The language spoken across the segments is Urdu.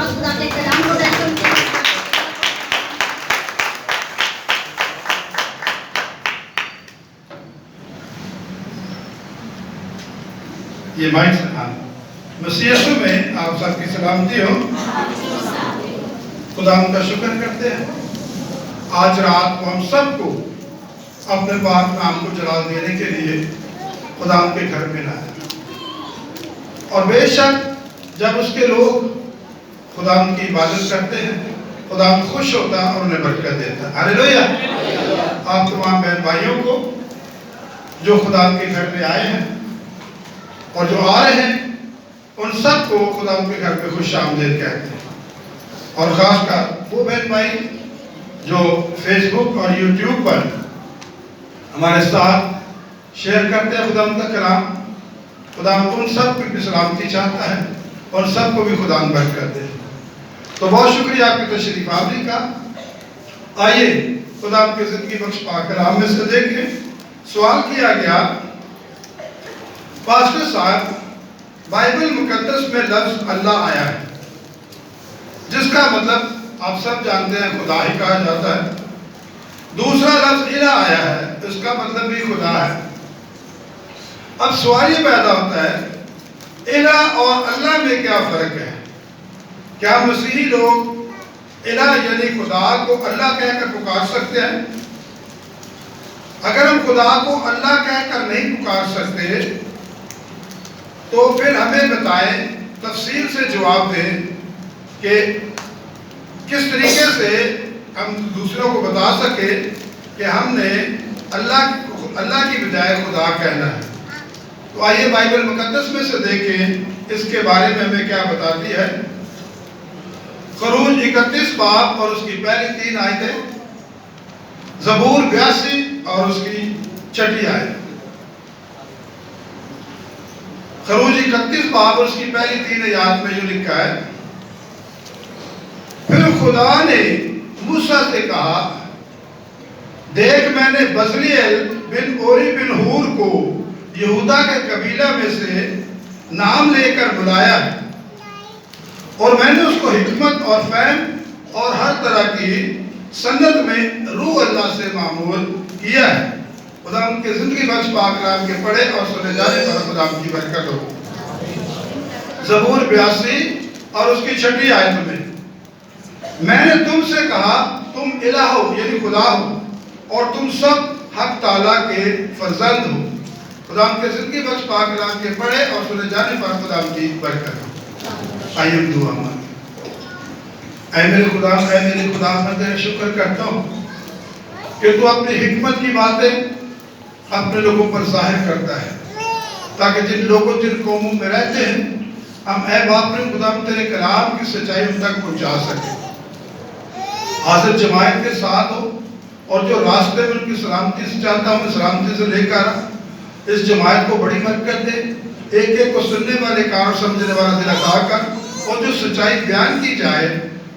خدا کے کلام کو ویلکم کیا۔ یہ مائک سے مسیح یسوع میں آپ سب کی سلامتی ہو۔ خدا ان کا شکر کرتے ہیں آج رات کو ہم سب کو اپنے پاک نام کو جلال دینے کے لیے خدا ان کے گھر میں لایا، اور بے شک جب اس کے لوگ خدا ان کی عبادت کرتے ہیں خدا ان خوش ہوتا اور انہیں برکت دیتا۔ ہاللیلویا۔ آپ تمام بہن بھائیوں کو جو خدا ان کے گھر میں آئے ہیں اور جو آ رہے ہیں ان سب کو خدا ان کے گھر پہ خوش آمدید کہتے ہیں، اور خاص کر وہ بہن بھائی جو فیس بک اور یوٹیوب پر ہمارے ساتھ شیئر کرتے ہیں خدا ان کا کلام، خدا ان سب کو بھی سلامتی چاہتا ہے اور سب کو بھی خدا ان برکت دے۔ تو بہت شکریہ آپ کی تشریف آوری کا۔ آئیے خدا آپ کی زندگی بخش پاک کلام میں سے دیکھیں۔ سوال کیا گیا پاسٹر صاحب بائبل مقدس میں لفظ اللہ آیا ہے جس کا مطلب آپ سب جانتے ہیں خدا ہی کہا جاتا ہے، دوسرا لفظ الہ آیا ہے اس کا مطلب بھی خدا ہے۔ اب سوال یہ پیدا ہوتا ہے الہ اور اللہ میں کیا فرق ہے؟ کیا مسیحی لوگ الہ یعنی خدا کو اللہ کہہ کر پکار سکتے ہیں؟ اگر ہم خدا کو اللہ کہہ کر نہیں پکار سکتے تو پھر ہمیں بتائیں، تفصیل سے جواب دیں کہ کس طریقے سے ہم دوسروں کو بتا سکے کہ ہم نے اللہ کی بجائے خدا کہنا ہے۔ تو آئیے بائبل مقدس میں سے دیکھیں اس کے بارے میں ہمیں کیا بتاتی ہے۔ خروج 31 باب اور اس کی پہلی 3 آیتیں، زبور 82 اور اس کی 6 آیت۔ خروج 31 باب اور اس کی پہلی 3 آیات میں یوں لکھا ہے، پھر خدا نے موسیٰ سے کہا، دیکھ میں نے بزلیل بن اوری بن ہور کو یہودا کے قبیلہ میں سے نام لے کر بلایا ہے، اور میں نے اس کو حکمت اور فہم اور ہر طرح کی سنت میں روح اللہ سے معمور کیا ہے۔ خدا ان کی زندگی بخش پاک کلام کے پڑھے اور سنے جانے پر خدا ان کی برکت ہو۔ زبور 82 اور اس کی 6 آیت میں نے تم سے کہا تم الہ ہو یعنی خدا ہو، اور تم سب حق تعالیٰ کے فرزند ہو۔ خدا ان کے زندگی بخش پاک کلام کے پڑھے اور سنے جانے پر خدا ان کی برکت ہو۔ آئیے ہم دعا مانگیں۔ اے میرے خدا میں تیرے شکر کرتا ہوں کہ تو اپنی حکمت کی باتیں اپنے لوگوں پر ظاہر کرتا ہے، تاکہ جن قوموں میں رہتے ہیں ہم اے باپ خدا تیرے کلام کی سچائی ان تک پہنچا سکیں۔ حاضر جماعت کے ساتھ ہو، اور جو راستے میں ان کی سلامتی سے چاہتا ہوں سلامتی سے لے کر اس جماعت کو بڑی برکت دے، ایک ایک کو سننے والے کان اور سمجھنے والا دل عطا کر، اور جو سچائی بیان کی جائے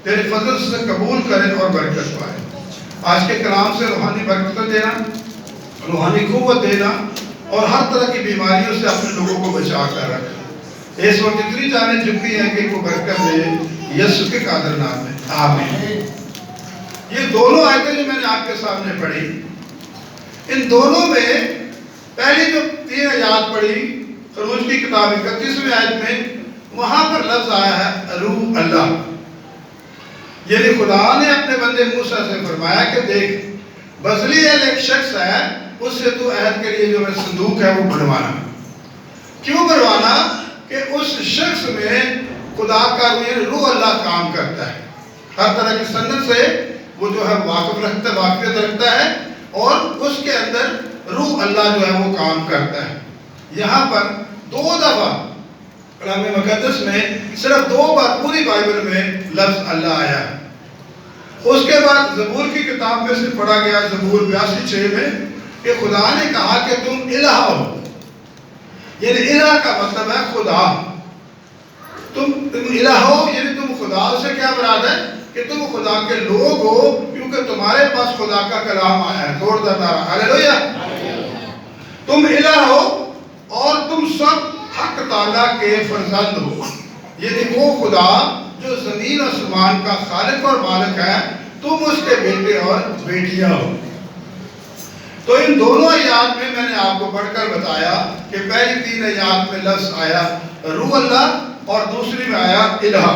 تیرے فضل سے قبول کرے اور برکت پائے۔ آج کے کلام سے روحانی برکت دینا، روحانی قوت دینا، اور ہر طرح کی بیماریوں سے اپنے لوگوں کو بچا کر رکھنا۔ اس وقت اتنی جانیں جھکی ہیں کہ کو برکت دے یسوع کے قادر نام میں، آمین۔ یہ دونوں آیتیں جو میں نے آپ کے سامنے پڑھی، ان دونوں میں پہلی جو 3 آیات پڑھی خروج کی کتاب 31ویں آیت میں، وہاں پر لفظ آیا ہے روح اللہ، یعنی خدا نے اپنے بندے موسیٰ سے فرمایا کہ دیکھ بزلیل ایک شخص ہے، اس سے تو عہد کے لیے جو میں صندوق ہے وہ بنوانا۔ کیوں بنوانا؟ کہ اس شخص میں خدا کا روح اللہ کام کرتا ہے، ہر طرح کی سنت سے وہ جو ہے واقفیت رکھتا ہے، اور اس کے اندر روح اللہ جو ہے وہ کام کرتا ہے۔ یہاں پر 2 دفعہ کلام مقدس میں صرف 2 بار پوری بائبل میں لفظ اللہ آیا ہے۔ اس کے بعد زبور کی کتاب میں سے پڑھا گیا زبور 82:6 میں کہ خدا نے کہا کہ تم الہ ہو، یعنی الہ کا مطلب ہے خدا۔ تم الہ ہو یعنی تم خدا سے کیا مراد ہے کہ تم خدا کے لوگ ہو، کیونکہ تمہارے پاس خدا کا کلام آیا ہے۔ زوردار نعرہ ہاللیلویا۔ تم الہ ہو اور تم سب حق تعالیٰ کے فرزند ہو، یعنی وہ خدا جو جو زمین اور آسمان کا خالق اور مالک ہے، تم اس کے بیٹے اور بیٹیاں ہو۔ تو ان دونوں آیات میں نے آپ کو پڑھ کر بتایا کہ پہلی 3 آیات میں لفظ آیا روح اللہ اور دوسری میں آیا الہ۔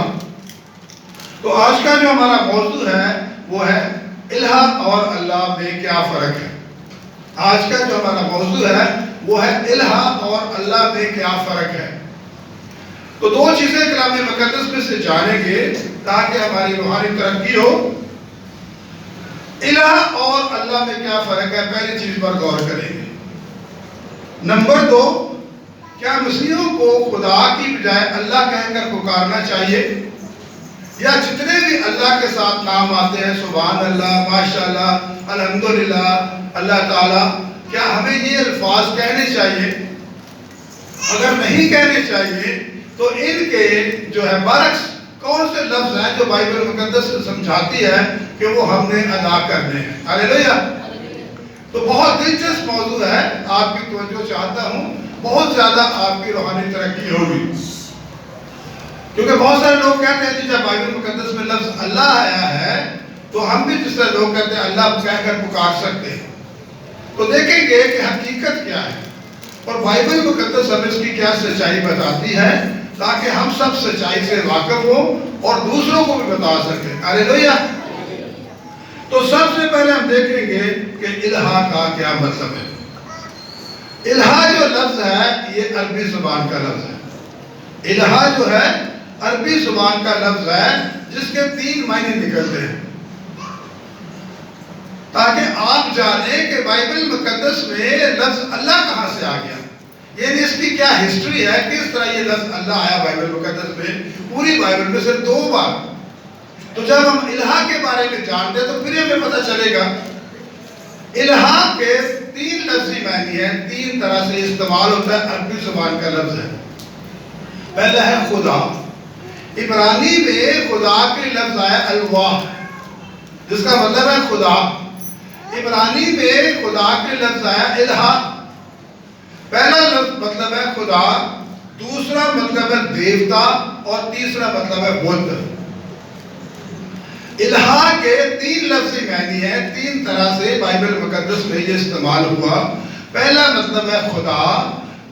تو آج کا جو ہمارا موضوع ہے وہ ہے الہ اور اللہ میں کیا فرق ہے۔ آج کا جو ہمارا موضوع ہے وہ ہے الہ اور اللہ میں کیا فرق ہے۔ تو 2 چیزیں کلام مقدس میں سے جانیں گے تاکہ ہماری روحانی ترقی ہو۔ الہ اور اللہ میں کیا فرق ہے، پہلی چیز پر غور کریں گے۔ نمبر 2، کیا مسیحیوں کو خدا کی بجائے اللہ کہہ کر پکارنا چاہیے، یا جتنے بھی اللہ کے ساتھ نام آتے ہیں، سبحان اللہ، ماشاءاللہ، الحمدللہ، اللہ تعالیٰ، کیا ہمیں یہ الفاظ کہنے چاہیے؟ اگر نہیں کہنے چاہیے تو ان کے جو ہے برعکس کون سے لفظ ہیں جو بائبل مقدس سمجھاتی ہے کہ وہ ہم نے ادا کرنے ہیں۔ ہاللیلویہ۔ تو بہت دلچسپ موضوع ہے، آپ کی توجہ چاہتا ہوں، بہت زیادہ آپ کی روحانی ترقی ہوگی، کیونکہ بہت سارے لوگ کہتے ہیں جب بائبل مقدس میں لفظ اللہ آیا ہے تو ہم بھی جس طرح لوگ کہتے ہیں اللہ کہہ کر پکار سکتے ہیں۔ تو دیکھیں گے کہ حقیقت کیا ہے اور بائبل مقدس ہمیں اس کی کیا سچائی بتاتی ہے تاکہ ہم سب سچائی سے واقف ہوں اور دوسروں کو بھی بتا سکیں۔ ہاللیلویہ۔ تو سب سے پہلے ہم دیکھیں گے کہ الہ کا کیا مطلب ہے۔ الہ جو لفظ ہے یہ عربی زبان کا لفظ ہے۔ الہ جو ہے عربی زبان کا لفظ ہے جس کے 3 معنی نکلتے ہیں، تاکہ آپ جانیں کہ بائبل مقدس میں لفظ اللہ کہاں سے آ گیا، یعنی اس کی کیا ہسٹری ہے، کس طرح یہ لفظ اللہ آیا بائبل مقدس میں۔ پوری بائبل میں صرف 2 بار۔ تو جب ہم الہ کے بارے میں جانتے ہیں تو پھر ہمیں پتہ چلے گا الہ کے 3 لفظی معنی ہیں، 3 طرح سے استعمال ہوتا ہے، عربی زبان کا لفظ ہے۔ پہلا ہے خدا۔ عبرانی میں خدا کے لفظ آیا الواح، جس کا مطلب ہے خدا۔ عبرانی میں خدا کے لفظ آیا الہ۔ پہلا لفظ مطلب ہے خدا، دوسرا مطلب ہے دیوتا اور تیسرا مطلب ہے بت۔ الہ کے 3 لفظی معنی ہیں، 3 طرح سے بائبل مقدس میں یہ استعمال ہوا۔ پہلا مطلب ہے خدا،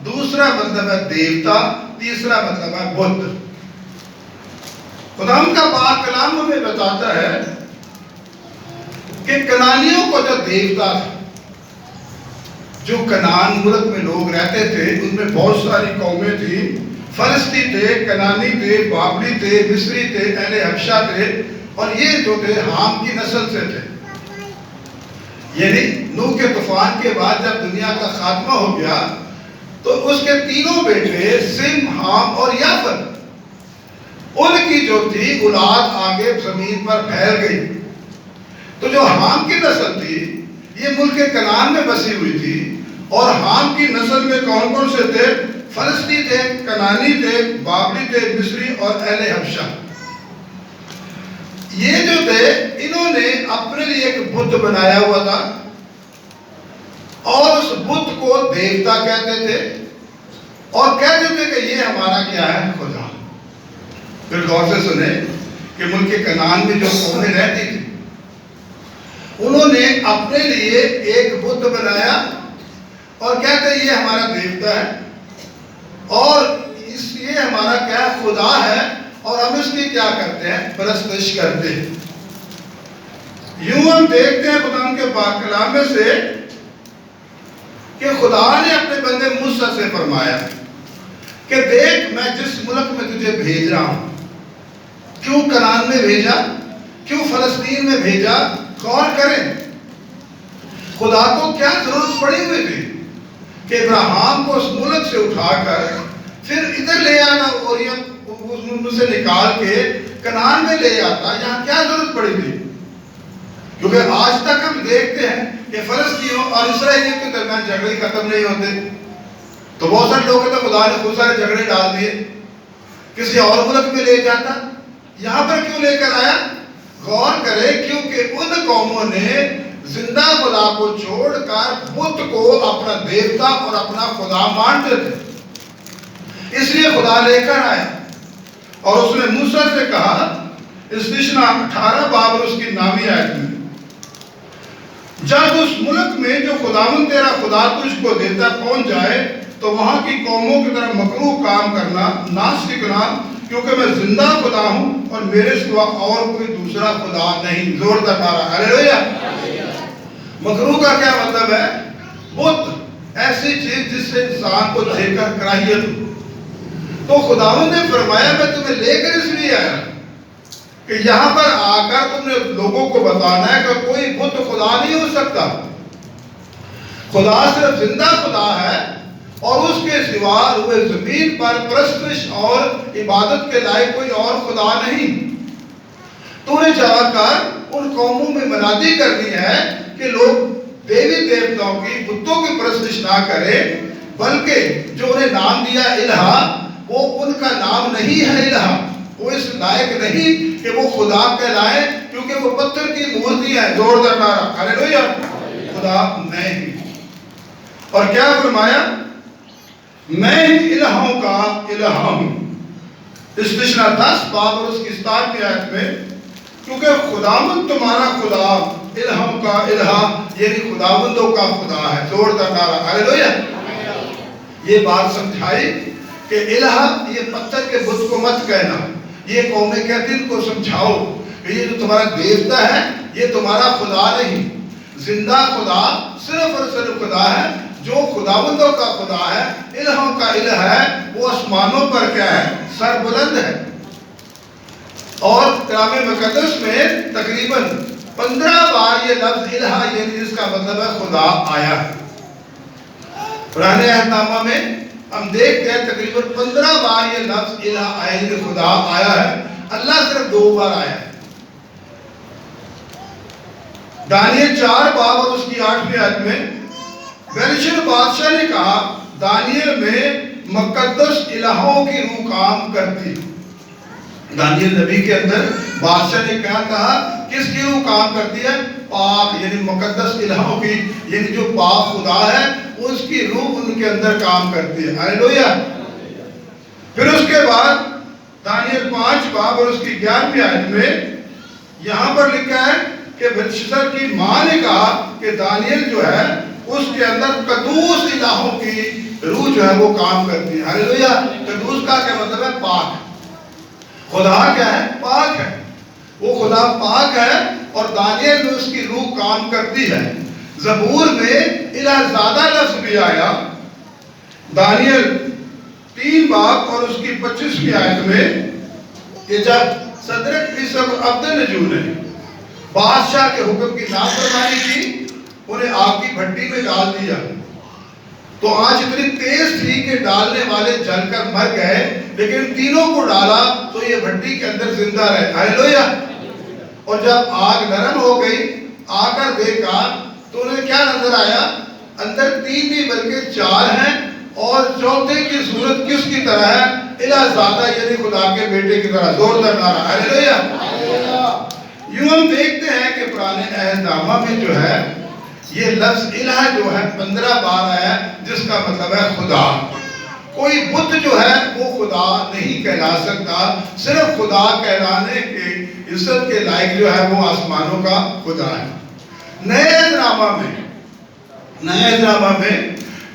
دوسرا مطلب ہے دیوتا، تیسرا مطلب ہے بت۔ خدا کا پاک کلام ہمیں بتاتا ہے کہ کنانیوں کو جو دیوتا تھا، جو کنان ملک میں لوگ رہتے تھے، ان میں بہت ساری قومیں تھیں، فلسطی تھے، کنانی تھے، بابلی تھے، مصری تھے، اہل حبشہ تھے، اور یہ جو تھے حام کی نسل سے تھے۔ یعنی نوح کے طوفان کے بعد جب دنیا کا خاتمہ ہو گیا تو اس کے 3 بیٹے سم، حام اور یافت، ان کی جو تھی اولاد آگے زمین پر پھیل گئی۔ تو جو حام کی نسل تھی یہ ملک کنعان میں بسی ہوئی تھی، اور حام کی نسل میں کون کون سے تھے؟ فلسطی تھے، کنانی تھے، بابلی تھے، مصری اور اہل حبشہ۔ یہ جو تھے انہوں نے اپنے لیے ایک بت بنایا ہوا تھا اور اس بت کو دیوتا کہتے تھے اور کہتے تھے کہ یہ ہمارا کیا ہے؟ خدا۔ پھر غور سے سنیں کہ ملک کنعان میں جو قومیں رہتی تھی انہوں نے اپنے لیے ایک بت بنایا اور کہتے ہیں یہ ہمارا دیوتا ہے اور یہ ہمارا کیا خدا ہے، اور ہم اس کی کیا کرتے ہیں؟ پرستش کرتے ہیں۔ یوں ہم دیکھتے ہیں خدا کے پاک کلام میں سے کہ خدا نے اپنے بندے موسیٰ سے فرمایا کہ دیکھ میں جس ملک میں تجھے بھیج رہا ہوں، کیوں کنعان میں بھیجا، کیوں فلسطین میں بھیجا؟ غور کریں خدا کو کیا ضرورت پڑی ہوئی تھی کہ ابراہیم کو اس ملک سے اٹھا کر پھر ادھر لے آنا اور اس ملک سے نکال کے کنعان میں لے آتا، یہاں کیا ضرورت پڑی تھی؟ کیونکہ آج تک ہم دیکھتے ہیں کہ فلسطینیوں اور اسرائیلیوں کے درمیان جھگڑے ختم نہیں ہوتے۔ تو بہت سارے لوگ کہتے ہیں خدا نے خود سارے جھگڑے ڈال دیے، کسی اور ملک میں لے جاتا، یہاں پر کیوں لے کر آیا؟ غور کرے کیونکہ ان قوموں نے زندہ خدا کو چھوڑ کر بت کو اپنا دیوتا اور اپنا خدا مانتے تھے، اس لیے خدا لے کر آیا اور اس نے موسیٰ سے کہا استثنا 18 باب اور اس کی نامی آیت میں، جب اس ملک میں جو خداوند تیرا خدا تجھ کو دیتا پہنچ جائے تو وہاں کی قوموں کی طرح مکروہ کام کرنا نہ سیکھنا، کیونکہ میں زندہ خدا ہوں اور میرے سوا اور کوئی دوسرا خدا نہیں۔ زوردار نعرہ ہلیلویا۔ مکروہ کا کیا مطلب ہے؟ بت، ایسی چیز جس سے انسان کو دیکھ کر کراہیت ہو۔ تو خداوند نے فرمایا میں تمہیں لے کر اس لیے آیا کہ یہاں پر آ کر تم نے لوگوں کو بتانا ہے کہ کوئی بت خدا نہیں ہو سکتا، خدا صرف زندہ خدا ہے اور اس کے سوا روئے زمین پر پرستش اور عبادت کے لائق کوئی اور خدا نہیں۔ تو نے جا کر ان قوموں میں منادی کرنی ہے کہ لوگ دیوی دیوتاؤں کی، بتوں کی پرستش نہ کریں، بلکہ جو انہیں نام دیا الہ، وہ ان کا نام نہیں ہے الہ، وہ اس لائق نہیں کہ وہ خدا کہلائے، کیونکہ وہ پتھر کی مورتی ہے۔ زوردار نعرہ ہلیلویا۔ خدا میں ہی، اور کیا فرمایا؟ میں ہی الہوں کا الہ ہوں۔ استثنا 10 باب اور اس کی 17 آیت میں، کیونکہ خداوند تمہارا خدا الہوں کا الہ یعنی خداوندوں کا خدا ہے۔ زوردار نعرہ ہلیلویا۔ یہ بات سمجھائی کہ الہ یہ پتھر کے بت کو مت کہنا۔ یہ قومیں کہتی ان کو سمجھاؤ کہ یہ جو تمہارا دیوتا ہے یہ تمہارا خدا نہیں، زندہ خدا صرف اور صرف خدا ہے جو خداوندوں کا خدا ہے، الہوں کا الہ ہے، وہ آسمانوں پر کیا ہے؟ سر بلند ہے۔ اور کلام مقدس میں تقریباً 15 بار یہ لفظ الہ یعنی جس کا مطلب ہے خدا آیا ہے۔ پرانے عہد نامہ میں ہم دیکھتے ہیں تقریباً 15 بار یہ لفظ الہ یعنی خدا آیا ہے، اللہ صرف 2 بار آیا ہے۔ دانیل 4 باب اور اس کی 8ویں آیت میں بیلشر بادشاہ نے کہا دانیل میں مقدس الہوں کی روح کام کرتی۔ دانیل نبی کے اندر بادشاہ نے کیا کہا؟ کس کی روح کام کرتی ہے؟ پاک یعنی مقدس الہوں کی، یعنی جو پاک خدا ہے اس کی روح ان کے اندر کام کرتی ہے۔ ہلیلویا۔ پھر اس کے بعد دانیل 5 باب اور اس کی 11ویں آیت میں یہاں پر لکھا ہے کہ بلشسر کی ماں نے کہا کہ دانیل جو ہے اس کے اندر قدوس الہوں کی روح جو ہے وہ کام کرتی ہے۔ ہلیلویا۔ قدوس کا کیا مطلب ہے؟ پاک۔ خدا کیا ہے؟ پاک ہے۔ وہ خدا پاک ہے اور دانیل میں اس کی روح کام کرتی ہے۔ زبور میں الہ زادہ لفظ بھی آیا۔ دانیل 3 باب اور اس کی 25ویں آیت میں کہ جب صدرک میشک اور عبدالنجو نے بادشاہ کے حکم کی نافرمانی کی، انہیں آگ کی بھٹی میں ڈال دیا، تو آنچ اتنی تیز تھی کہ ڈالنے والے جل کر مر گئے، لیکن تینوں کو ڈالا تو یہ بھٹی کے اندر زندہ رہے۔ ہلیلویا۔ اور جب آگ نرم ہو گئی، آ کر دیکھا تو انہیں کیا نظر آیا؟ اندر 3 نہیں بلکہ 4 ہیں، اور چوتھے کی صورت کس کی طرح ہے؟ الہ زادہ یعنی خدا کے بیٹے کی طرح۔ زوردار نعرہ ہلیلویا۔ یوں ہم دیکھتے ہیں کہ پرانے عہد نامہ میں جو ہے یہ لفظ الہ جو ہے 15 بار آیا، جس کا مطلب ہے خدا۔ کوئی بت جو ہے وہ خدا نہیں کہلا سکتا، صرف خدا کہلانے کے عزت کے لائق جو ہے وہ آسمانوں کا خدا ہے۔ نئے عہد نامہ میں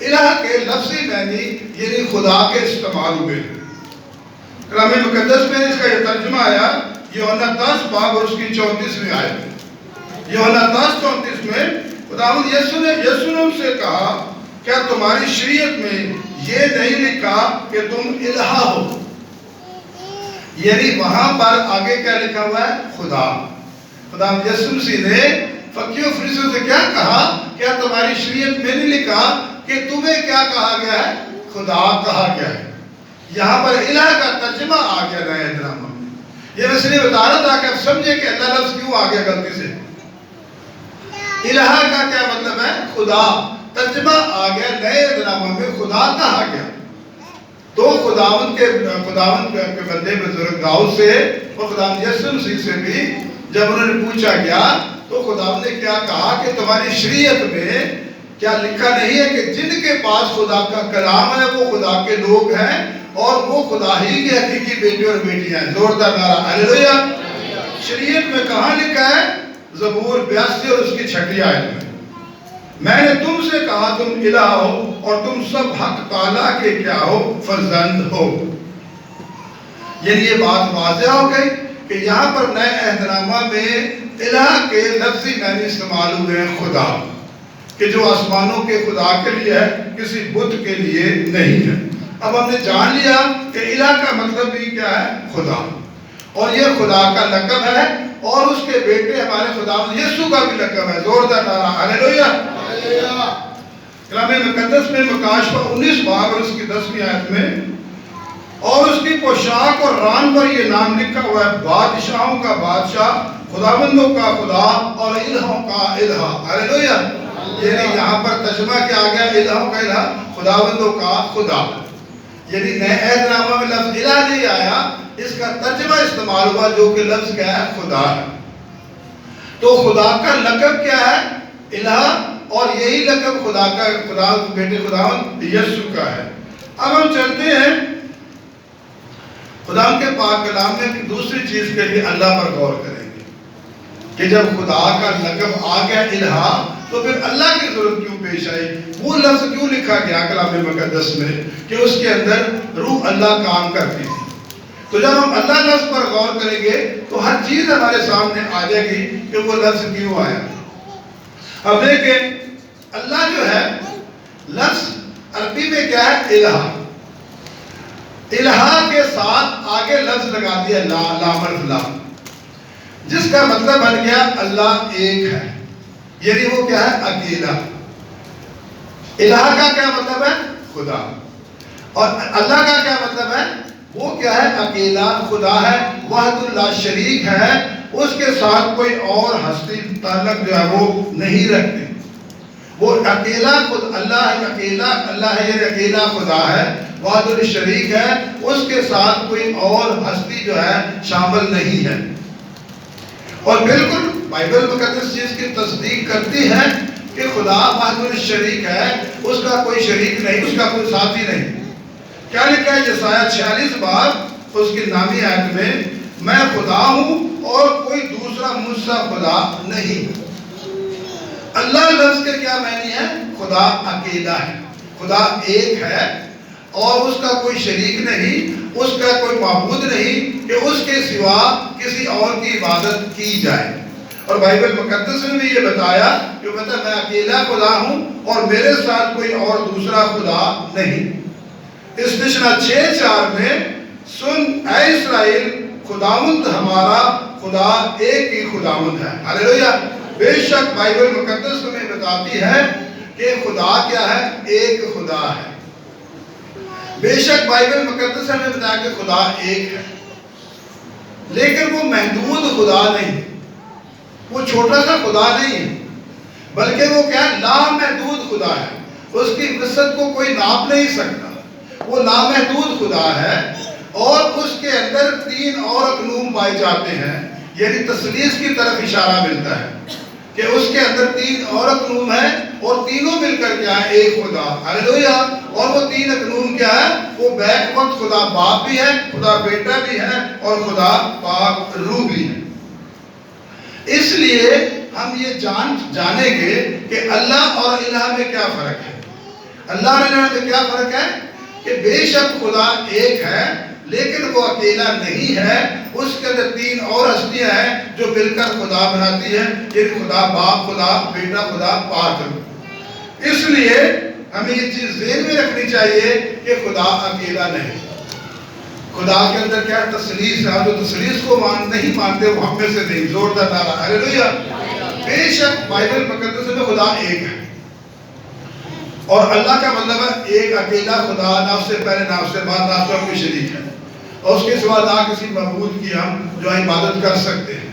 الہ کے لفظی معنی یعنی خدا کے استعمال ہوئے۔ کلام مقدس میں اس کا یہ ترجمہ آیا یوحنا 10 باب اور اس کی 34ویں آیت۔ یوحنا 10:34 میں خداوند یسوع نے ان سے کہا کیا تمہاری شریعت میں یہ نہیں لکھا کہ تم الہ ہو؟ یعنی وہاں پر آگے کیا لکھا ہوا ہے؟ خدا۔ خداوند یسوع مسیح نے فقیوں فریسیوں سے کیا کہا؟ کیا تمہاری شریعت میں نہیں لکھا کہ تمہیں کیا کہا گیا ہے؟ خدا کہا گیا ہے۔ یہاں پر الہ کا ترجمہ آ گیا نئے عہد نامہ میں۔ یہ میں اس لیے بتا رہا تھا کہ آپ سمجھے کہ اللہ لفظ کیوں آ گیا غلطی سے۔ الہ کا کیا مطلب ہے؟ خدا۔ ترجمہ آ گیا نئے عہد نامہ میں خدا کہا گیا۔ تو خداوند کے بندے بزرگ داؤد سے اور خداوند یسوع مسیح سے بھی جب انہوں نے پوچھا گیا تو خداوند نے کیا کہا کہ تمہاری شریعت میں کیا لکھا نہیں ہے کہ جن کے پاس خدا کا کلام ہے وہ خدا کے لوگ ہیں اور وہ خدا ہی کے حقیقی بیٹے اور بیٹیاں ہیں۔ زوردار نعرہ ہلیلویا۔ شریعت میں کہاں لکھا ہے؟ زبور 82 اور اس کی 6 آیت میں نے تم سے کہا تم الہ ہو اور تم سب حق تعالیٰ کے کیا ہو؟ فرزند ہو۔ یعنی یہ بات واضح ہو گئی کہ یہاں پر نئے عہد نامہ میں الہ کے لفظی معنی استعمال ہوئے ہیں خدا، کہ جو آسمانوں کے خدا کے لیے ہے، کسی بت کے لیے نہیں ہے۔ اب ہم نے جان لیا کہ الہ کا مطلب بھی کیا ہے؟ خدا، اور یہ خدا کا لقب ہے، اور اس کے بیٹے ہمارے خدا یسوع کا بھی لقب ہے۔ زوردار نعرہ ہلیلویہ۔ کلام مقدس میں مکاشفہ 19 باب اور اس کی 10ویں آیت میں اور اس کی پوشاک اور ران پر یہ نام لکھا ہوا ہے، بادشاہوں کا بادشاہ، خداوندوں کا خدا اور الہوں کا الہ۔ ہلیلویہ۔ یعنی یہاں پر ترجمہ کیا گیا؟ الہوں کا الہ، خداوندوں کا خدا۔ یعنی نئے عہد نامہ میں لفظ الہ نہیں آیا، اس کا ترجمہ استعمال ہوا جو کہ لفظ کیا ہے؟ خدا ہے۔ تو خدا کا لقب کیا ہے؟ الہ، اور یہی لقب خدا کا خدا بیٹے خداوند یسوع کا ہے۔ اب ہم چلتے ہیں خدا کے پاک کلام میں دوسری چیز کے لیے اللہ پر غور کریں گے کہ جب خدا کا لقب آ گیا الہ، تو پھر اللہ کی ضرورت کیوں پیش آئی؟ وہ لفظ کیوں لکھا گیا کلام مقدس میں کہ اس کے اندر روح اللہ کام کرتی تھی؟ تو جب ہم اللہ لفظ پر غور کریں گے تو ہر چیز ہمارے سامنے آ جائے گی کہ وہ لفظ کیوں آیا۔ اب دیکھیں اللہ جو ہے، لفظ عربی میں کیا ہے؟ الہ۔ الہ کے ساتھ آگے لفظ لگا دیا لام الہ، جس کا مطلب بن گیا اللہ ایک ہے، یعنی وہ کیا ہے؟ اکیلا۔ الہ کا کیا مطلب ہے؟ خدا۔ اور اللہ کا کیا مطلب ہے؟ وہ کیا ہے؟ اکیلا خدا ہے، وحد اللہ شریک ہے، اس کے ساتھ کوئی اور ہستی تعلق جو ہے وہ نہیں رکھتے۔ وہ اکیلا خود اللہ ہے، اکیلا اللہ ہے، یہ اکیلا خدا ہے، وحد الشریک ہے، اس کے ساتھ کوئی اور ہستی جو ہے شامل نہیں ہے۔ اور بالکل بائبل مقدس چیز کی تصدیق کرتی ہے کہ خدا وحد الشریک ہے، اس کا کوئی شریک نہیں، اس کا کوئی ساتھی نہیں۔ کیا لکھا ہے یسایہ 46 باب اس کی 9ویں آیت میں خدا ہوں اور کوئی دوسرا مجھ سا خدا نہیں۔ اللہ لفظ کے کیا معنی ہے؟ خدا اکیلا ہے، خدا ایک ہے، اور اس کا کوئی شریک نہیں، اس کا کوئی معبود نہیں کہ اس کے سوا کسی اور کی عبادت کی جائے۔ اور بائبل مقدس نے بھی یہ بتایا کہ میں اکیلا خدا ہوں اور میرے ساتھ کوئی اور دوسرا خدا نہیں۔ استثنا 6:4 میں سن اے اسرائیل، خداوند ہمارا خدا ایک ہی خداوند ہے۔ ہلیلویہ۔ بے شک بائبل مقدس ہمیں بتاتی ہے کہ خدا کیا ہے؟ ایک خدا ہے۔ بے شک بائبل مقدس ہمیں بتایا کہ خدا ایک ہے، لیکن وہ محدود خدا نہیں، وہ چھوٹا سا خدا نہیں ہے، بلکہ وہ کیا ہے؟ لامحدود خدا ہے۔ اس کی وسعت کو کوئی ناپ نہیں سکتا، وہ لامحدود خدا ہے، اور اس کے اندر 3 اور اقنوم پائے جاتے ہیں۔ یعنی تثلیث کی طرف اشارہ ملتا ہے کہ اس کے اندر 3 اور اقنوم ہیں، اور تینوں مل کر کیا ہے؟ ایک خدا۔ ہلیلویہ۔ اور وہ 3 اقنوم کیا ہے؟ وہ بیک وقت خدا باپ بھی ہے، خدا بیٹا بھی ہے، اور خدا پاک روح بھی ہے۔ اس لیے ہم یہ جانیں گے کہ اللہ اور الہ میں کیا فرق ہے۔ اللہ اور الہ میں کیا فرق ہے کہ بے شک خدا ایک ہے، لیکن وہ اکیلا نہیں ہے، اس کے اندر 3 اور ہستیاں ہیں جو مل کر خدا بناتی ہیں، یعنی خدا باپ، خدا بیٹا، خدا پاک روح۔ اس لیے ہمیں یہ چیز ذہن میں رکھنی چاہیے کہ خدا اکیلا نہیں، خدا کے اندر کیا تثلیث ہے۔ جو تثلیث کو نہیں مانتے وہ ہم میں سے نہیں۔ زوردار نعرہ ہلیلویہ۔ بے شک بائبل مقدس میں خدا ایک ہے، اور اللہ کا مطلب ہے ایک اکیلا خدا، نہ اس سے پہلے نہ اس سے بعد، نہ اس کا کوئی شریک ہے، اور اس کے سوا نہ کسی معبود کی ہم جو عبادت کر سکتے ہیں۔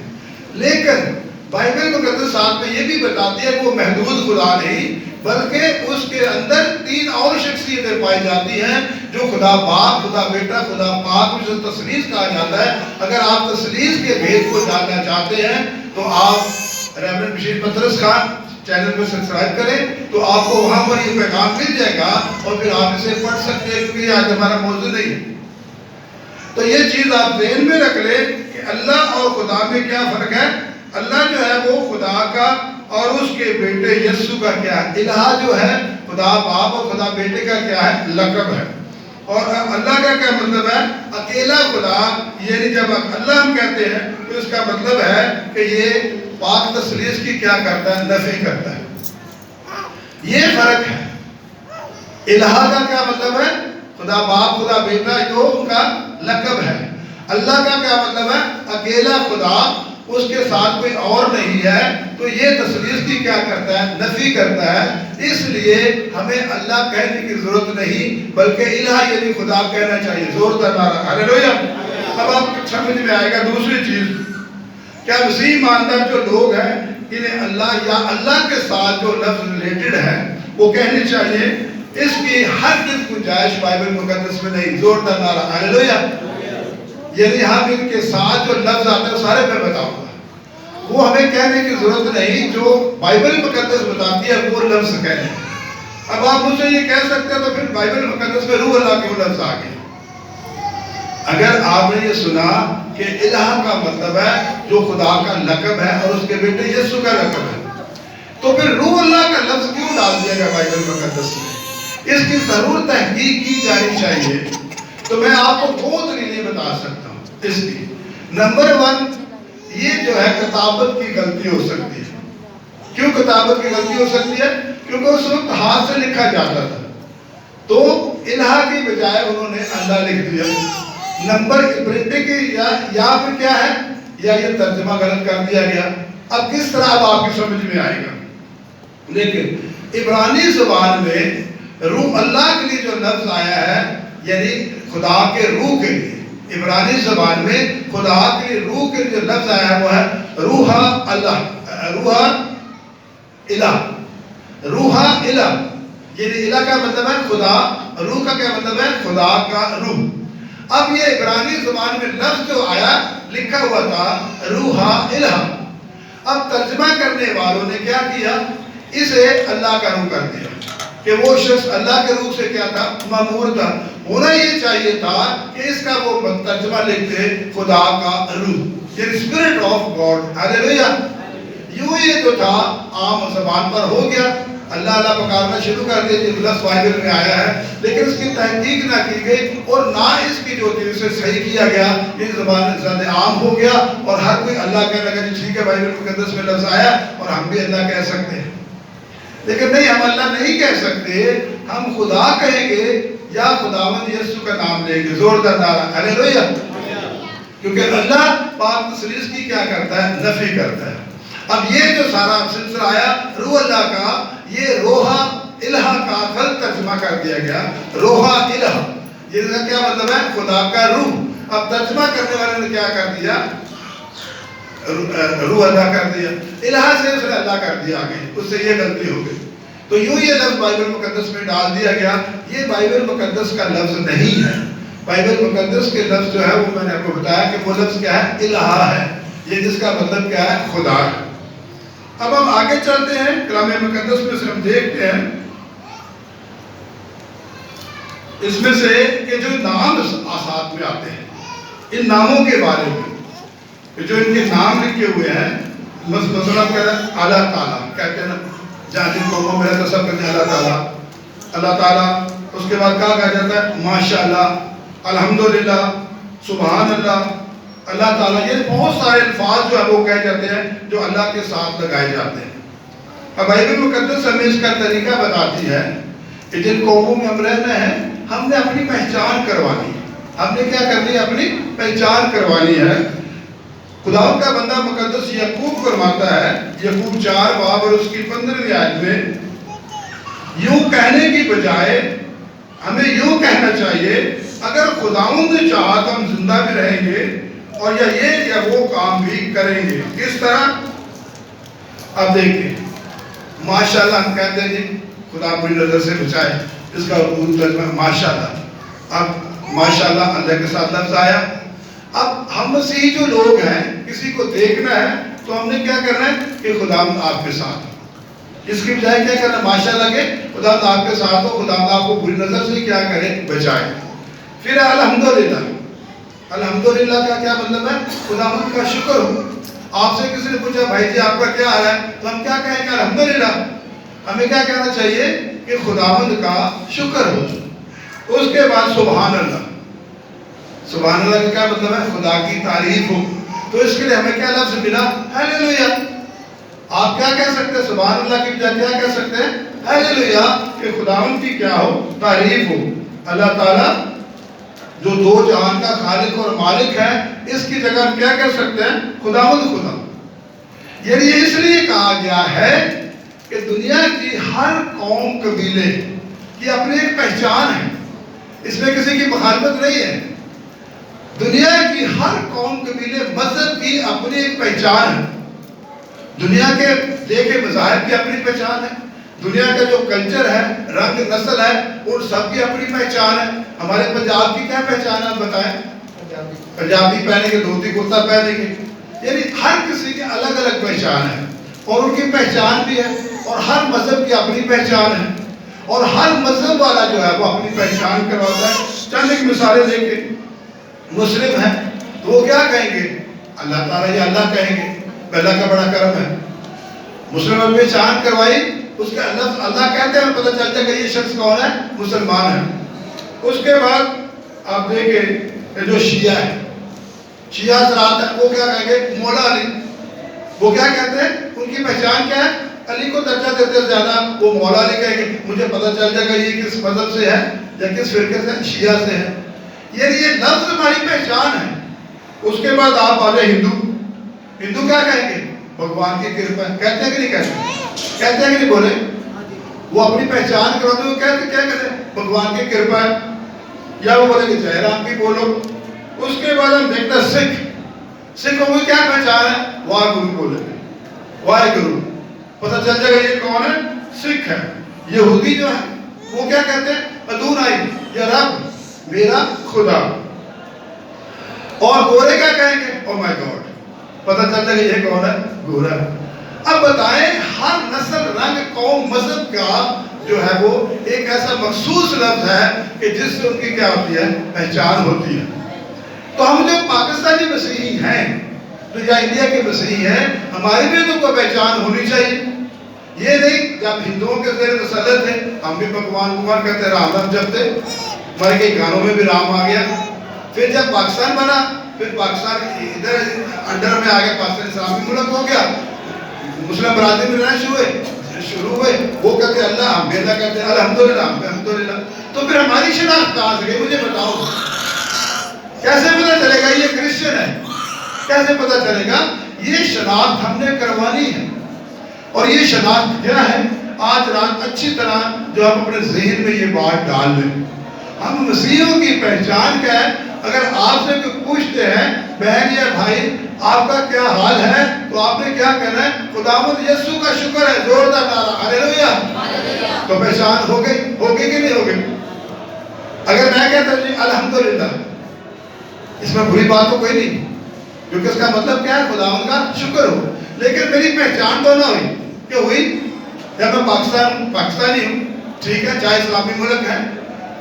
لیکن بائبل مقدس ساتھ میں یہ بھی بتاتی ہے کہ وہ محدود خدا نہیں، بلکہ اس کے اندر 3 اور شخصیتیں پائی جاتی ہیں جو خدا باپ، خدا بیٹا، خدا پاک، جسے تثلیث کہا جاتا ہے۔ اگر آپ تثلیث کے بھید کو جاننا چاہتے ہیں تو آپ ریورنڈ بشیر پطرس خان چینل پہ سبسکرائب کریں، تو آپ کو وہاں پر یہ پیغام مل جائے گا، اور پھر آپ اسے پڑھ سکتے ہیں، کیونکہ یہ آج ہمارا موضوع نہیں ہے۔ تو یہ چیز آپ ذہن میں رکھ لیں کہ اللہ اور خدا میں کیا فرق ہے. اللہ جو ہے وہ خدا کا اور اس کے بیٹے یسوع کا کیا ہے؟ الہ جو ہے خدا باپ اور خدا بیٹے کا کیا ہے؟ لقب ہے. اور اللہ کا کیا مطلب ہے؟ اکیلا خدا. یعنی جب اللہ ہم کہتے ہیں تو اس کا مطلب ہے کہ یہ پاک تثلیث کی کیا کرتا ہے؟ نفی کرتا ہے. یہ فرق ہے. الہ کا کیا مطلب ہے؟ خدا باپ خدا بیٹا جو ان کا لقب ہے. اللہ کا کیا مطلب ہے؟ اکیلا خدا، اس کے ساتھ کوئی اور نہیں ہے. تو یہ تثلیث کی کیا کرتا ہے؟ نفی کرتا ہے. اس لیے ہمیں اللہ کہنے کی ضرورت نہیں بلکہ الہ یعنی خدا کہنا چاہیے. زوردار نعرہ ہاللیلویہ. اب آپ کو سمجھ میں آئے گا دوسری چیز. کیا مسیح ایماندار جو لوگ ہیں انہیں اللہ یا اللہ کے ساتھ جو لفظ ریلیٹڈ ہے وہ کہنے چاہیے؟ اس کی ہر چیز گنجائش بائبل مقدس میں نہیں. زوردار نعرہ ہاللیلویہ. یعنی ہم ان کے ساتھ جو لفظ آتے ہیں سارے میں بتاؤں گا، وہ ہمیں کہنے کی ضرورت نہیں. جو بائبل مقدس بتاتی ہے وہ لفظ کہنے. اب آپ مجھ سے یہ کہہ سکتے ہیں تو پھر بائبل مقدس میں روح اللہ کے لفظ آ گئے. اگر آپ نے یہ سنا کہ الہ کا مطلب ہے جو خدا کا لقب ہے اور اس کے بیٹے یسوع کا لقب ہے، تو پھر روح اللہ کا لفظ کیوں ڈال دیا گیا بائبل مقدس میں؟ اس کی ضرور تحقیق کی جانی چاہیے. تو میں آپ کو دو دلیلیں بتا سکتا ہوں اس کی. نمبر 1، یہ جو ہے کتابت کی غلطی ہو سکتی ہے. کیوں کتابت کی غلطی ہو سکتی ہے؟ کیونکہ اس وقت ہاتھ سے لکھا جاتا تھا تو الہ کی بجائے انہوں نے اللہ لکھ دیا. نمبر پرنٹنگ یا پھر کیا ہے، یا یہ ترجمہ غلط کر دیا گیا. اب کس طرح اب آپ کی سمجھ میں آئے گا؟ لیکن عبرانی زبان میں روح اللہ کے لیے جو لفظ آیا ہے یعنی خدا کے روح کے لیے، عبرانی زبان میں خدا کے لیے روح کے لیے جو لفظ آیا ہے وہ ہے روح اللہ، روح الہ، روح الہ. یعنی الہ کا مطلب ہے خدا، روح کا کیا مطلب ہے؟ خدا کا روح. اب یہ عبرانی زبان میں لفظ جو آیا لکھا ہوا تھا روح الہ. اب ترجمہ کرنے والوں نے کیا کیا؟ اسے اللہ کا روح کر دیا کہ وہ شخص اللہ کے روح سے کیا تھا؟ مامور تھا. ہونا یہ چاہیے تھا کہ اس کا وہ ترجمہ لکھتے خدا کا روح، یعنی اسپرٹ آف گاڈ. ہاللیلویہ. یوں یہ جو تھا عام زبان پر ہو گیا، اللہ اللہ پکارنا شروع کر دیا. یہ لفظ بائبل میں آیا ہے لیکن اس کی تحقیق نہ کی گئی اور نہ اس کی جو تھی اسے صحیح کیا گیا. یہ زبان زیادہ عام ہو گیا اور ہر کوئی اللہ کہنے لگا جی ٹھیک ہے بائبل مقدس میں لفظ آیا اور ہم بھی اللہ کہہ سکتے ہیں. لیکن نہیں، ہم اللہ نہیں کہہ سکتے، ہم خدا کہیں گے یا خداوند یسوع کا نام لیں گے. زوردار نعرہ ہاللیلویہ. کیونکہ اللہ پاک تثلیث کی کیا کرتا ہے؟ نفی کرتا ہے. اب یہ جو سارا سلسلہ آیا روح اللہ کا، یہ روح الہ کا غلط ترجمہ کر دیا گیا. روح الہ یہ کیا مطلب ہے؟ خدا کا روح. اب ترجمہ کرنے والے نے کیا کر دیا؟ روح اللہ کر دیا. الہ سے اس نے اللہ کر دیا آگے، اس سے یہ غلطی ہو گئی. تو یوں یہ لفظ بائبل مقدس میں ڈال دیا گیا. یہ بائبل مقدس کا لفظ نہیں ہے. بائبل مقدس کے لفظ جو ہے وہ میں نے آپ کو بتایا کہ وہ لفظ کیا ہے؟ الہ ہے. یہ جس کا مطلب کیا ہے؟ خدا ہے. اب ہم آگے چلتے ہیں کلام مقدس میں سے ہم دیکھتے ہیں اس میں سے کہ جو نام آسات میں آتے ہیں ان ناموں کے بارے میں، جو ان کے نام لکھے ہوئے ہیں. مثلا کہتے ہیں اللہ تعالیٰ، کہتے ہیں نا جہاں جن قوموں میں رہتا سب کہتے ہیں اللہ تعالیٰ، اللہ تعالیٰ. اس کے بعد کہا جاتا ہے ماشاء اللہ، الحمدللہ، سبحان اللہ، اللہ تعالیٰ. یہ بہت سارے الفاظ جو ہے وہ کہے جاتے ہیں جو اللہ کے ساتھ لگائے جاتے ہیں. اب بائبل مقدس ہمیں اس کا طریقہ بتاتی ہے کہ جن قوموں میں ہم رہنا ہے ہم نے اپنی پہچان کروانی ہے. ہم نے کیا کرنی ہے؟ اپنی پہچان کروانی ہے. خداوند کا بندہ مقدس یعقوب فرماتا ہے، یعقوب 4 باب اور اس کی 15ویں آیت میں، یوں کہنے کی بجائے ہمیں یوں کہنا چاہیے اگر خداوند نے چاہا تو ہم زندہ بھی رہیں گے اور یا یہ یا وہ کام بھی کریں گے. کس طرح؟ اب دیکھیں ماشاءاللہ ہم کہتے ہیں جی خدا بری نظر سے بچائے، اس کا اردو ترجمہ ماشاءاللہ. اب ماشاءاللہ اللہ کے ساتھ لفظ آیا. اب ہم مسیحی جو لوگ ہیں کسی کو دیکھنا ہے تو ہم نے کیا کرنا ہے کہ خداوند آپ کے ساتھ. اس کی بجائے کیا کرنا؟ ماشاءاللہ کہ خداوند آپ کے ساتھ ہو، خداوند آپ کو بری نظر سے کیا کرے؟ بچائے. پھر الحمدللہ، الحمدللہ کا کیا مطلب ہے؟ خداوند کا شکر ہو. آپ سے کسی نے پوچھا بھائی جی آپ کا کیا حال ہے، تو ہم کیا کہیں گے؟ الحمدللہ. ہمیں کیا کہنا چاہیے کہ خداوند کا شکر ہو. اس کے بعد سبحان اللہ. سبحان اللہ کا کیا مطلب ہے؟ خدا کی تعریف ہو. تو اس کے لیے ہمیں کیا لفظ ملا؟ ہیلیلویا. آپ کیا کہہ سکتے ہیں؟ سبحان اللہ کی بجائے کیا کہہ سکتے ہیں؟ ہیلیلویا. کہ خداوند کی کیا ہو؟ تعریف ہو. اللہ تعالیٰ جو دو جہان کا خالق اور مالک ہے، اس کی جگہ ہم کیا کہہ سکتے ہیں؟ خداوند خدا. یعنی یہ اس لیے کہا گیا ہے کہ دنیا کی ہر قوم قبیلے کی اپنی ایک پہچان ہے. اس میں کسی کی مخالفت نہیں ہے. دنیا کی ہر قوم قبیلے مذہب کی اپنی ایک پہچان ہے. دنیا کے دیکھے مذاہب کی اپنی پہچان ہے. دنیا کا جو کلچر ہے، رنگ نسل ہے، ان سب کی اپنی پہچان ہے. ہمارے پنجاب کی کیا پہچان ہے آپ بتائیں؟ پنجابی پہنے گے، دھوتی کرتا پہنیں گے. یعنی ہر کسی کی الگ الگ پہچان ہے اور ان کی پہچان بھی ہے. اور ہر مذہب کی اپنی پہچان ہے اور ہر مذہب والا جو ہے وہ اپنی پہچان کرواتا ہے. چند ایک مثالیں دیں گے. مسلم ہیں تو وہ کیا کہیں گے؟ اللہ تعالیٰ، یا اللہ کہیں گے. اللہ کا بڑا کرم ہے. مسلم نے پہچان کروائی، اس کے اللہ کہتے ہیں، پتہ چلتا ہے کہ یہ شخص کون ہے؟ مسلمان ہے. اس کے بعد آپ دیکھیں جو شیعہ ہے، شیعہ حضرات ہیں، وہ کیا کہیں گے؟ مولا علی. وہ کیا کہتے ہیں؟ ان کی پہچان کیا ہے؟ علی کو درجہ دیتے ہیں زیادہ. وہ مولا علی کہیں گے. مجھے پتہ چل جائے گا یہ کس مذہب سے ہے یا کس فرقے سے؟ شیعہ سے ہے. یہ لفظ ہماری پہچان ہے. اس کے بعد آپ آ جائیں ہندو. ہندو کیا کہیں گے؟ بھگوان کی کرپا. کہتے ہیں کہ نہیں کہتے؟ کہتے ہیں کہ نہیں بولے؟ وہ اپنی پہچان کرواتے ہیں. وہ کہتے کیا کہتے ہیں؟ بھگوان کی کرپا ہے. یا وہ بولے کہ جے رام کی بولو. اس کے بعد ہم دیکھتے ہیں سکھ. سکھوں کی کیا پہچان ہے؟ واہ گرو بولے گے. واہ گرو. پتہ چل جائے گا یہ کون ہے؟ سکھ ہے. یہودی جو ہے وہ کیا کہتے ہیں؟ ادونائی، یا رب میرا خدا. اور گورے کیا کہیں گے؟ او مائی گاڈ. پتہ چل جائے گا یہ کون ہے؟ گورا. اب بتائیں، ہر نسل، رنگ، قوم، مذہب کا جو ہے وہ ایک ایسا مخصوص لفظ ہے کہ جس سے ان کی کیا ہوتی ہے؟ پہچان ہوتی ہے. تو ہم جو پاکستانی مسیحی ہیں، تو یا انڈیا کے مسیحی ہیں، ہماری بھی تو کوئی پہچان ہونی چاہیے. یہ نہیں جب ہندوؤں کے زیر تسلط ہے ہم بھی بھگوان کہتے، رام رام جپتے. ہمارے کئی گانوں میں بھی رام آ گیا. پھر جب پاکستان بنا، پھر پاکستان ادھر انڈر میں آ گیا، پاکستان اسلامی ملک ہو گیا. مسلم برادری میں رہنا شروع ہوئے. وہ کہتے اللہ، ہم بھی اللہ کہتے ہیں الحمدللہ، الحمدللہ. تو پھر ہماری شناخت کہاں سے گئی؟ مجھے بتاؤ. کیسے پتہ چلے گا یہ کرسچن ہے؟ کیسے پتہ چلے گا؟ یہ شناخت ہم نے کروانی ہے. اور یہ شناخت کیا ہے؟ آج رات اچھی طرح جو ہم اپنے ذہن میں یہ بات ڈال لیں. ہم مسیحیوں کی پہچان کیا ہے؟ اگر آپ سے کوئی پوچھتے ہیں بہن یا بھائی آپ کا کیا حال ہے، تو آپ نے کیا کہنا ہے؟ خداوند یسوع کا شکر ہے. زوردار نعرہ ہلیلویا. تو پہچان ہو گئی کہ نہیں ہو گئی؟ اگر میں کہتا ہوں جی الحمدللہ، اس میں بری بات تو کوئی نہیں، کیونکہ اس کا مطلب کیا ہے؟ خداوند کا شکر ہو. لیکن میری پہچان تو نہ ہوئی کہ ہوئی جب میں پاکستانی ہوں. ٹھیک ہے، چاہے اسلامی ملک ہے،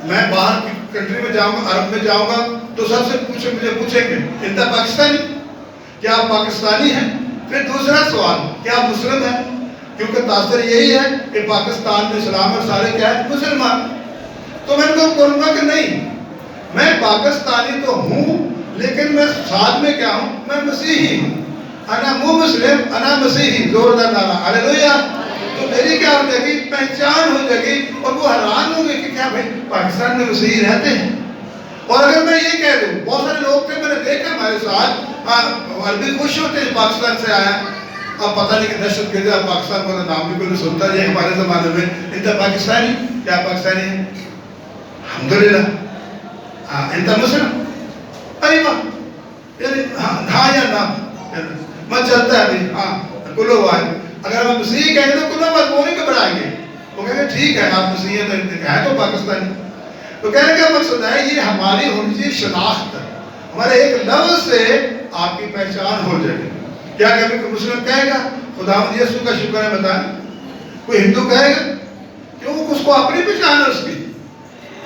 میں باہر کی کنٹری میں جاؤں گا، عرب میں جاؤں گا، تو سب سے مجھے پوچھیں گے انت پاکستانی؟ کیا آپ پاکستانی ہیں؟ پھر دوسرا سوال، کیا آپ مسلم ہیں؟ کیونکہ تاثر یہی ہے کہ پاکستان میں اسلام اور سارے کیا ہے؟ مسلمان. تو میں ان کو کہوں گا کہ نہیں، میں پاکستانی تو ہوں لیکن میں ساتھ میں کیا ہوں؟ میں مسیحی ہوں. انا مو مسلم انا مسیحی. زوردار نعرہ ہلیلویا. تو میری کیا ہو جائے گی؟ پہچان ہو جائے گی. اور وہ حیران ہوں گے کہ کیا بھائی پاکستان میں مسیحی رہتے ہیں. اور اگر میں یہ کہہ دوں، بہت سارے لوگ تھے میں نے دیکھا ہمارے ساتھ، عربی خوش ہوتے ہیں پاکستان سے آیا. اب پتہ نہیں کہ دہشت گردی، اب پاکستان کا نام بھی کوئی سنتا نہیں ہے ہمارے زمانے میں. انت پاکستانی؟ کیا پاکستانی ہے؟ الحمدللہ. انت مسلم؟ ایوہ، یعنی ہاں یا نا میں چلتا ہے بھی. ہاں کلو واحد. اگر ہم مسیحی کہیں گے تو کلو واحد وہ نہیں گھبرائیں گے. وہ کہیں گے ٹھیک ہے آپ مسیحی ہیں تو پاکستانی. تو کہنے کا مقصد ہے یہ ہماری ہونی چاہیے شناخت. ہمارے ایک لفظ سے آپ کی پہچان ہو جائے گی. کیا کبھی کوئی مسلم کہے گا خداوند یسوع کا شکر ہے؟ بتائیں. کوئی ہندو کہے گا؟ کیوں؟ اس کو اپنی پہچان ہے اس کی.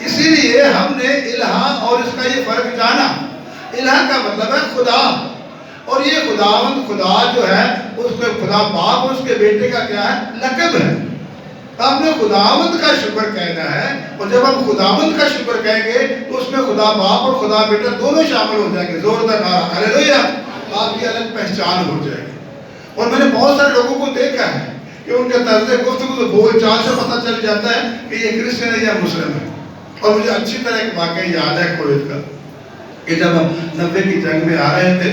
اسی لیے ہم نے الہا اور اس کا یہ فرق جانا الہ کا مطلب ہے خدا، اور یہ خداوند خدا جو ہے اس کے خدا باپ اور اس کے بیٹے کا کیا ہے؟ لقب ہے۔ آپ نے خداوند کا شکر کہنا ہے، اور جب ہم خداوند کا شکر کہیں گے تو اس میں خدا باپ اور خدا بیٹا دونوں شامل ہو جائیں گے۔ زوردار نعرہ ہلیلویہ! آپ کی الگ پہچان ہو جائے گی۔ اور میں نے بہت سارے لوگوں کو دیکھا ہے کہ ان کے طرز گفتگو سے بول چال سے پتہ چل جاتا ہے کہ یہ کرسچن ہے یا مسلم ہے۔ اور مجھے اچھی طرح ایک واقعہ یاد ہے کویت کا، کہ جب ہم 90 کی جنگ میں آ رہے تھے،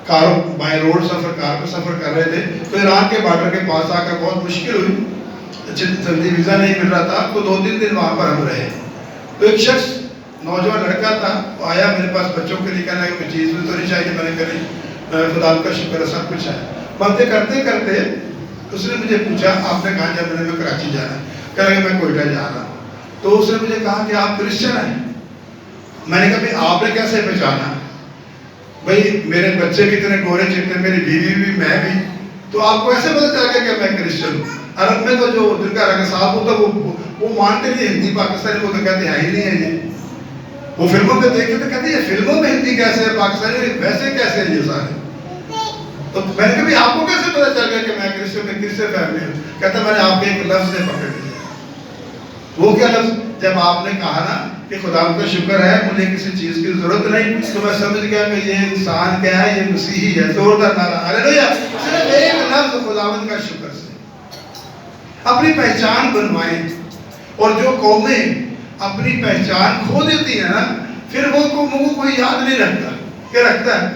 کاروں بائی روڈ کار پہ سفر کر رہے تھے، تو ایران کے بارڈر کے پاس آ کر بہت مشکل ہوئی، جلدی ویزا نہیں مل رہا تھا، تو 2-3 دن وہاں پر ہم رہے۔ تو ایک شخص نوجوان لڑکا تھا، وہ آیا میرے پاس، بچوں کے لیے کہنا ہے کوئی چیز بھی تو نہیں چاہیے، میں نے کہا خدا کا شکر ہے سب کچھ ہے۔ باتیں کرتے کرتے اس نے مجھے پوچھا آپ نے کہا جب میں کراچی جانا ہے، کہہ رہا کہ میں کوئٹہ جا رہا ہوں۔ تو اس نے مجھے کہا کہ آپ کرسچن ہیں؟ میں نے کہا بھائی آپ نے کیسے پہچانا؟ بھائی میرے بچے بھی اتنے گورے چٹے، میری بیوی بھی، میں بھی، تو آپ کو ایسے پتہ چل گیا کہ میں کرسچن ہوں؟ عرب میں تو جو دل کا رنگ صاف ہوتا وہ مانتے نہیں، ہندی پاکستانی وہ تو کہتے ہیں ہی نہیں ہے یہ۔ وہ فلموں میں دیکھتے تو کہتے ہیں فلموں میں ہندی کیسے ہے، پاکستانی ویسے کیسے ہیں یہ سارے؟ تو میں نے کہا بھی آپ کو کیسے پتہ چل گیا کہ میں کرسچن فیملی ہوں؟ کہتا میں نے آپ کے ایک لفظ سے پکڑ لیا۔ وہ کیا لفظ؟ جب آپ نے کہا نا کہ خدا کا شکر ہے مجھے کسی چیز کی ضرورت نہیں، تو میں سمجھ گیا کہ یہ انسان کیا ہے، یہ مسیحی ہے۔ زوردار نعرہ ہلیلویہ! صرف ایک لفظ خداوند کا شکر سے اپنی پہچان بنوائیں۔ اور جو قومیں اپنی پہچان کھو دیتی ہیں نا، پھر وہ قوموں کو کوئی یاد نہیں رکھتا، کیا رکھتا ہے؟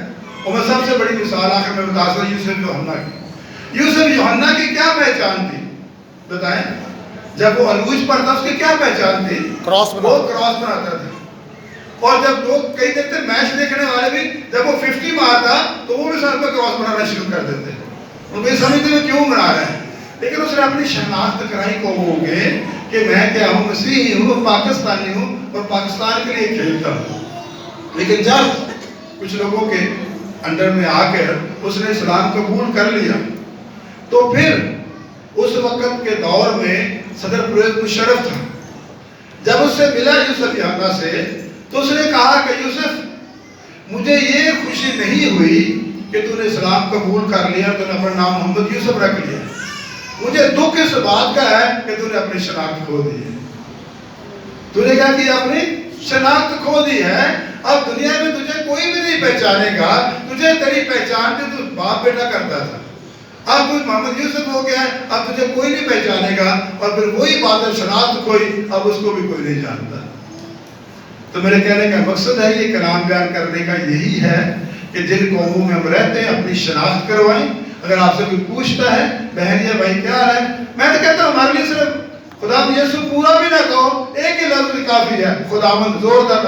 اور میں سب سے بڑی مثال آخر میں بتا سکتا ہوں یوسف یوحنا کی۔ یوسف یوحنا کی کیا پہچان تھی بتائیں؟ جب وہ عروج پر تھا اس کی کیا پہچان تھی؟ کراس وہ کراس بناتا تھا۔ اور جب لوگ کئی دیکھتے میچ دیکھنے والے بھی جب وہ 50 مارتا تو وہ بھی ساتھ میں کراس بنانا شروع کر دیتے، ان کو یہ سمجھتے ہوئے کیوں بنا رہے ہیں۔ لیکن اس نے اپنی شناخت کرائی قوموں کے کہ میں کیا ہوں، مسیحی ہوں، پاکستانی ہوں اور پاکستان کے لیے کھیلتا ہوں۔ لیکن جب کچھ لوگوں کے انڈر میں آ کر اس نے اسلام قبول کر لیا تو پھر اس وقت کے دور میں صدر پرویز مشرف تھا، جب اس سے ملا یوسف یوحنا سے تو اس نے کہا کہ یوسف مجھے یہ خوشی نہیں ہوئی کہ تو نے اسلام قبول کر لیا، تو نے اپنا نام محمد یوسف رکھ لیا، مجھے دکھ اس بات کا ہے کہ تو نے اپنی شناخت کھو دی ہے۔ تو نے کیا کیا؟ اپنی شناخت کھو دی ہے۔ اب دنیا میں تجھے کوئی بھی نہیں پہچانے گا، تجھے تیری پہچان تھی تو باپ بیٹا کرتا تھا، اب تو محمد یوسف ہو گیا ہے، اب تجھے کوئی نہیں پہچانے گا، اور پھر وہی بات ہے شناخت کھوئی، اب اس کو بھی کوئی نہیں جانتا۔ تو میرے کہنے کا مقصد ہے یہ کلام بیان کرنے کا یہی ہے کہ جن قوموں میں ہم رہتے ہیں اپنی شناخت کروائیں۔ اگر آپ سے کوئی پوچھتا ہے بہن یا بھائی کیا ہے، میں تو کہتا ہوں ہمارے لیے صرف خدا یسوع پورا بھی نہ کہو، ایک ہی لفظ کافی ہے، خداوند۔ زوردار